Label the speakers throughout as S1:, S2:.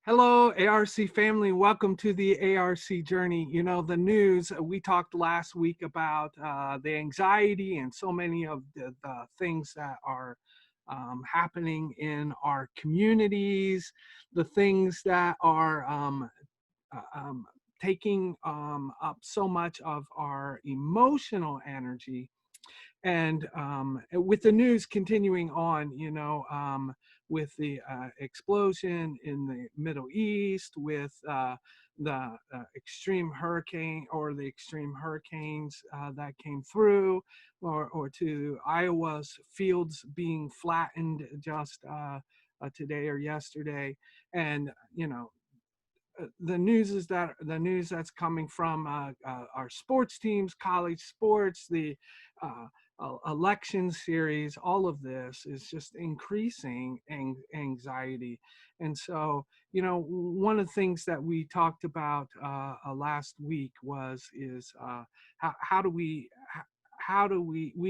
S1: Hello, ARC family. Welcome to the ARC journey. You know, the news, we talked last week about the anxiety and so many of the things that are happening in our communities, the things that are taking up so much of our emotional energy. And with the news continuing on, with the explosion in the Middle East, with the extreme hurricane or the extreme hurricanes that came through, or to Iowa's fields being flattened just today or yesterday. And, the news is that the news that's coming from our sports teams, college sports, the election series, all of this is just increasing anxiety. And so, one of the things that we talked about last week is how do we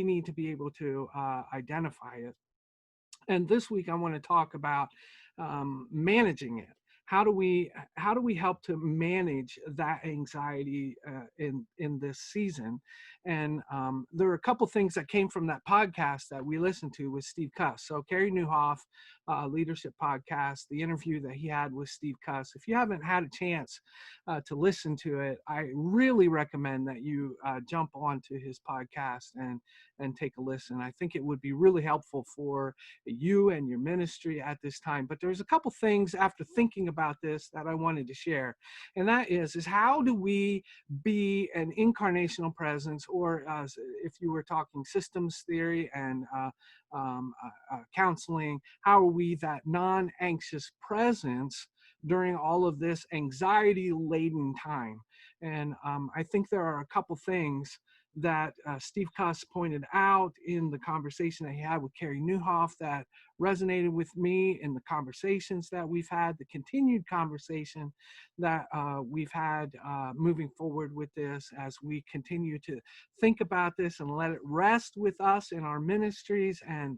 S1: need to be able to identify it. And this week I want to talk about managing it. How do we help to manage that anxiety in this season? And there are a couple things that came from that podcast that we listened to with Steve Cuss. So Carey Nieuwhof, leadership podcast, the interview that he had with Steve Cuss. If you haven't had a chance to listen to it, I really recommend that you jump onto his podcast and take a listen. I think it would be really helpful for you and your ministry at this time. But there's a couple things after thinking about this that I wanted to share. And that is how do we be an incarnational presence, or if you were talking systems theory and counseling, how are we that non-anxious presence during all of this anxiety-laden time? And I think there are a couple things that Steve Cuss pointed out in the conversation that he had with Carey Nieuwhof that resonated with me in the conversations that we've had, the continued conversation that we've had moving forward with this as we continue to think about this and let it rest with us in our ministries. And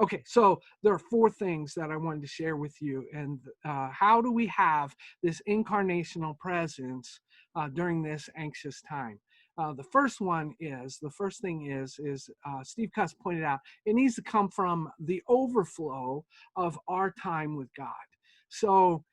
S1: okay, so there are four things that I wanted to share with you. And how do we have this incarnational presence during this anxious time? The first thing is Steve Cuss pointed out, it needs to come from the overflow of our time with God. So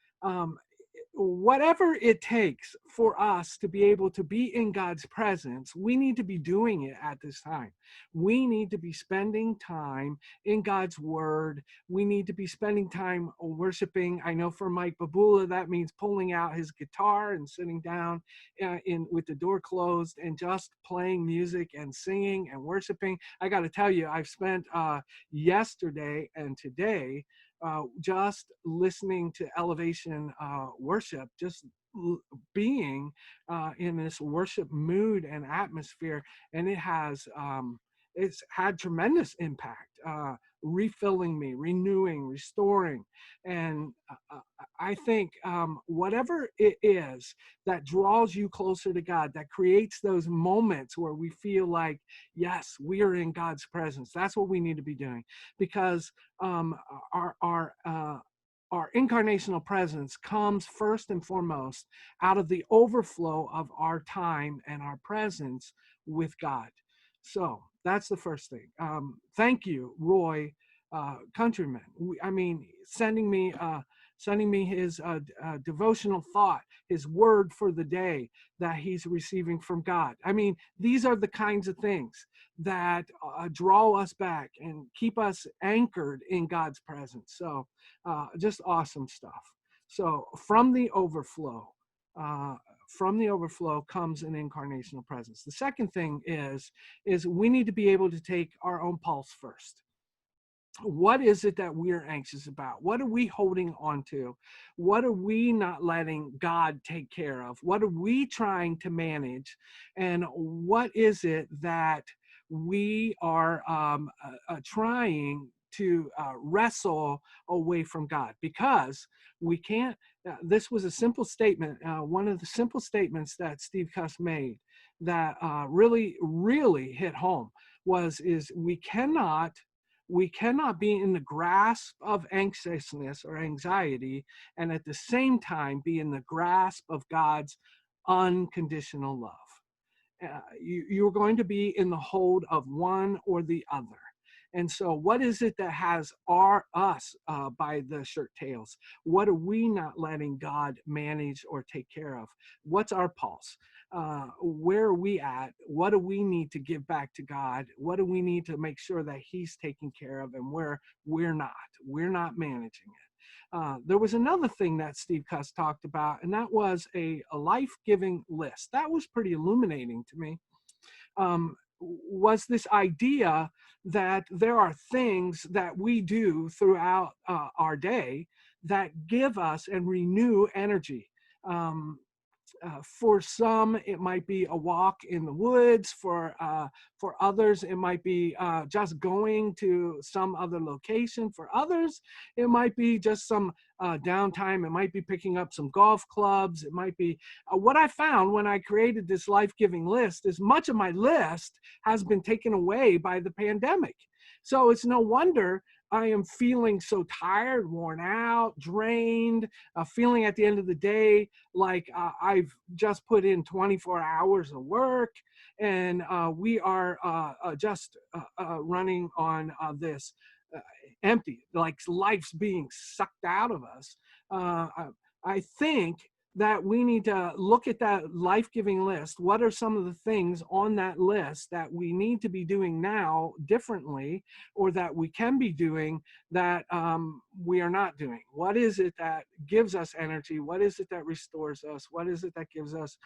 S1: whatever it takes for us to be able to be in God's presence, we need to be doing it at this time. We need to be spending time in God's word. We need to be spending time worshiping. I know for Mike Babula, that means pulling out his guitar and sitting down with the door closed and just playing music and singing and worshiping. I got to tell you, I've spent yesterday and today just listening to elevation worship, just being in this worship mood and atmosphere, and it's had tremendous impact, refilling me, renewing, restoring. And I think whatever it is that draws you closer to God, that creates those moments where we feel like, yes, we are in God's presence, that's what we need to be doing. Because our incarnational presence comes first and foremost out of the overflow of our time and our presence with God. So that's the first thing. Thank you, Roy Countryman. Sending me his devotional thought, his word for the day that he's receiving from God. I mean, these are the kinds of things that draw us back and keep us anchored in God's presence. So just awesome stuff. So from the overflow comes an incarnational presence. The second thing is we need to be able to take our own pulse first. What is it that we're anxious about? What are we holding on to? What are we not letting God take care of? What are we trying to manage? And what is it that we are trying to wrestle away from God? Because we can't, this was a simple statement, one of the simple statements that Steve Cuss made that really hit home is we cannot We cannot be in the grasp of anxiousness or anxiety and at the same time be in the grasp of God's unconditional love. You're going to be in the hold of one or the other. And so, what is it that has us by the shirt tails? What are we not letting God manage or take care of? What's our pulse? Where are we at? What do we need to give back to God? What do we need to make sure that He's taking care of, and where we're not? We're not managing it. There was another thing that Steve Cuss talked about, and that was a life-giving list. That was pretty illuminating to me. Was this idea that there are things that we do throughout our day that give us and renew energy. For some, it might be a walk in the woods. For others, it might be just going to some other location. For others, it might be just some downtime. It might be picking up some golf clubs. It might be what I found when I created this life-giving list is much of my list has been taken away by the pandemic. So it's no wonder I am feeling so tired, worn out, drained, feeling at the end of the day like I've just put in 24 hours of work, and we are just running on this empty, like life's being sucked out of us. I think that we need to look at that life-giving list. What are some of the things on that list that we need to be doing now differently, or that we can be doing that we are not doing? What is it that gives us energy? What is it that restores us? What is it that gives us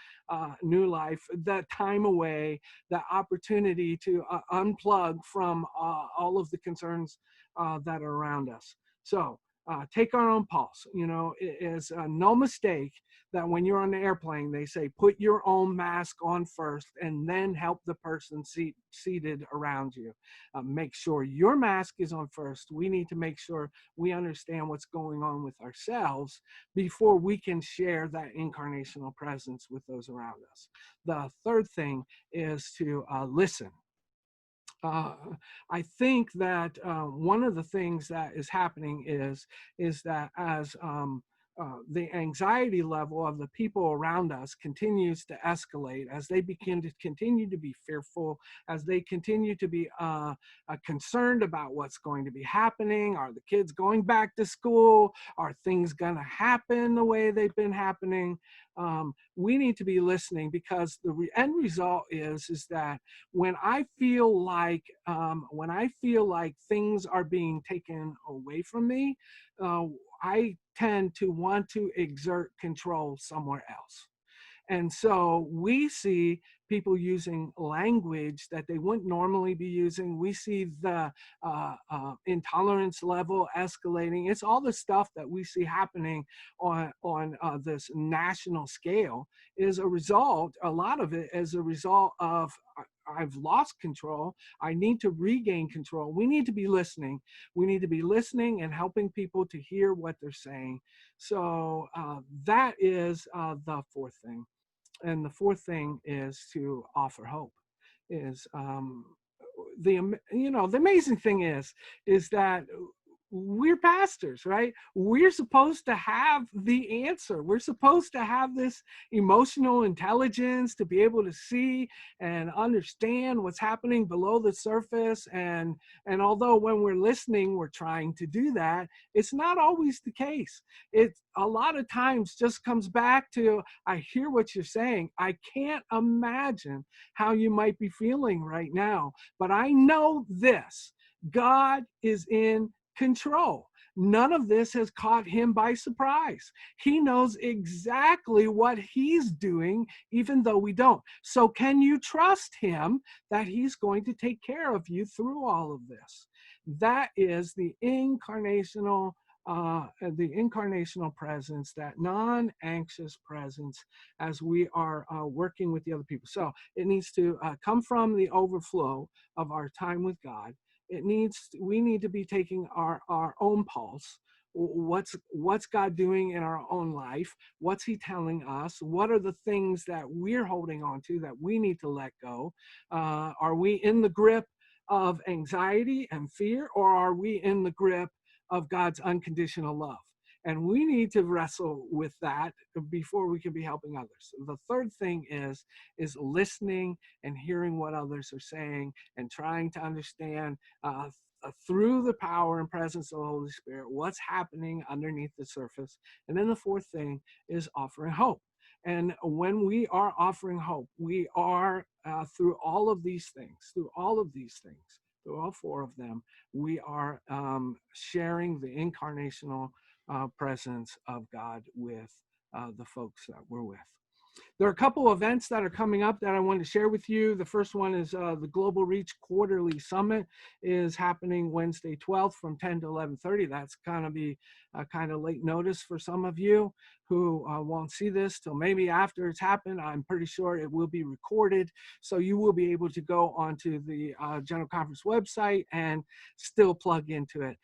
S1: new life, that time away, the opportunity to unplug from all of the concerns that are around us? So take our own pulse. You know, it is no mistake that when you're on the airplane, they say, put your own mask on first and then help the person seated around you. Make sure your mask is on first. We need to make sure we understand what's going on with ourselves before we can share that incarnational presence with those around us. The third thing is to listen. I think that one of the things that is happening is that as the anxiety level of the people around us continues to escalate, as they begin to continue to be fearful, as they continue to be concerned about what's going to be happening. Are the kids going back to school? Are things going to happen the way they've been happening? We need to be listening, because the end result is that when I feel like things are being taken away from me, I tend to want to exert control somewhere else. And so we see people using language that they wouldn't normally be using. We see the intolerance level escalating. It's all the stuff that we see happening on this national scale is a result, a lot of it is a result of I've lost control. I need to regain control. We need to be listening. We need to be listening and helping people to hear what they're saying. So that is the fourth thing. And the fourth thing is to offer hope. Is the amazing thing is that we're pastors, right? We're supposed to have the answer. We're supposed to have this emotional intelligence to be able to see and understand what's happening below the surface. And although when we're listening, we're trying to do that, it's not always the case. It a lot of times just comes back to, I hear what you're saying. I can't imagine how you might be feeling right now, but I know this: God is in control. None of this has caught him by surprise. He knows exactly what he's doing, even though we don't. So can you trust him that he's going to take care of you through all of this? That is the incarnational presence, that non-anxious presence as we are working with the other people. So it needs to come from the overflow of our time with God. We need to be taking our own pulse. What's God doing in our own life? What's he telling us? What are the things that we're holding on to that we need to let go? Are we in the grip of anxiety and fear, or are we in the grip of God's unconditional love? And we need to wrestle with that before we can be helping others. The third thing is listening and hearing what others are saying and trying to understand through the power and presence of the Holy Spirit what's happening underneath the surface. And then the fourth thing is offering hope. And when we are offering hope, we are through all of these things, through all four of them, we are sharing the incarnational presence of God with the folks that we're with. There are a couple events that are coming up that I wanted to share with you. The first one is the Global Reach Quarterly Summit is happening Wednesday 12th from 10 to 11:30. That's going to be kind of late notice for some of you who won't see this till maybe after it's happened. I'm pretty sure it will be recorded, so you will be able to go onto the General Conference website and still plug into it.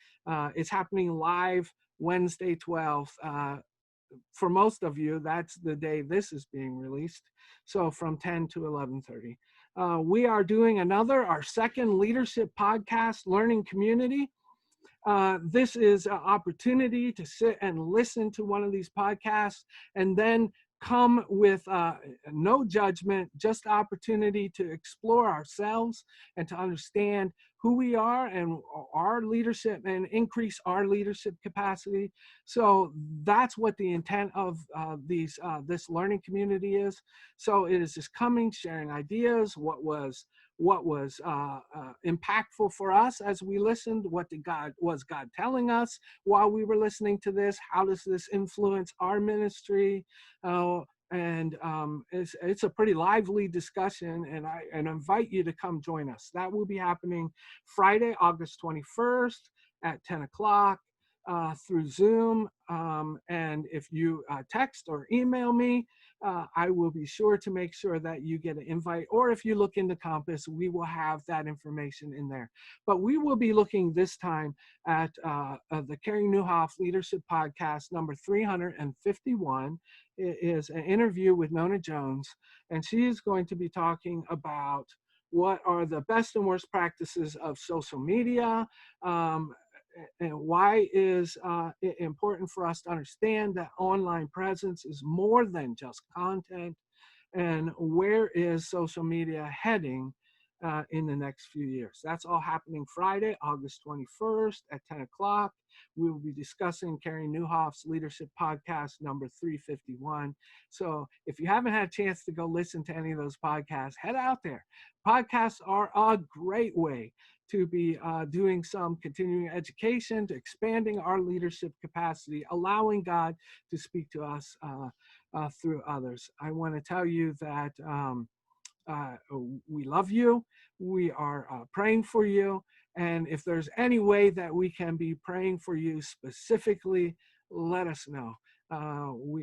S1: It's happening live Wednesday 12th. For most of you, that's the day this is being released. So from 10 to 11:30. We are doing our second leadership podcast, Learning Community. This is an opportunity to sit and listen to one of these podcasts and then come with no judgment, just opportunity to explore ourselves and to understand who we are and our leadership and increase our leadership capacity. So that's what the intent of this learning community is. So it is just coming, sharing ideas, what was impactful for us as we listened, was God telling us while we were listening to this, how does this influence our ministry, and it's a pretty lively discussion, and I invite you to come join us. That will be happening Friday, August 21st at 10 o'clock through Zoom, and if you text or email me, I will be sure to make sure that you get an invite, or if you look into Compass, we will have that information in there. But we will be looking this time at the Carrie Nieuwhof Leadership Podcast number 351. It is an interview with Nona Jones, and she is going to be talking about what are the best and worst practices of social media, and why is it important for us to understand that online presence is more than just content, and where is social media heading in the next few years. That's all happening Friday, August 21st at 10 o'clock. We will be discussing Carrie Nieuwhof's Leadership Podcast number 351. So if you haven't had a chance to go listen to any of those podcasts, head out there. Podcasts are a great way to be doing some continuing education, to expanding our leadership capacity, allowing God to speak to us through others. I want to tell you that we love you. We are praying for you. And if there's any way that we can be praying for you specifically, let us know.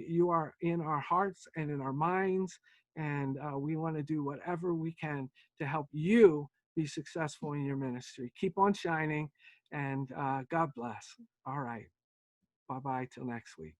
S1: You are in our hearts and in our minds, and we want to do whatever we can to help you be successful in your ministry. Keep on shining, and God bless. All right. Bye-bye till next week.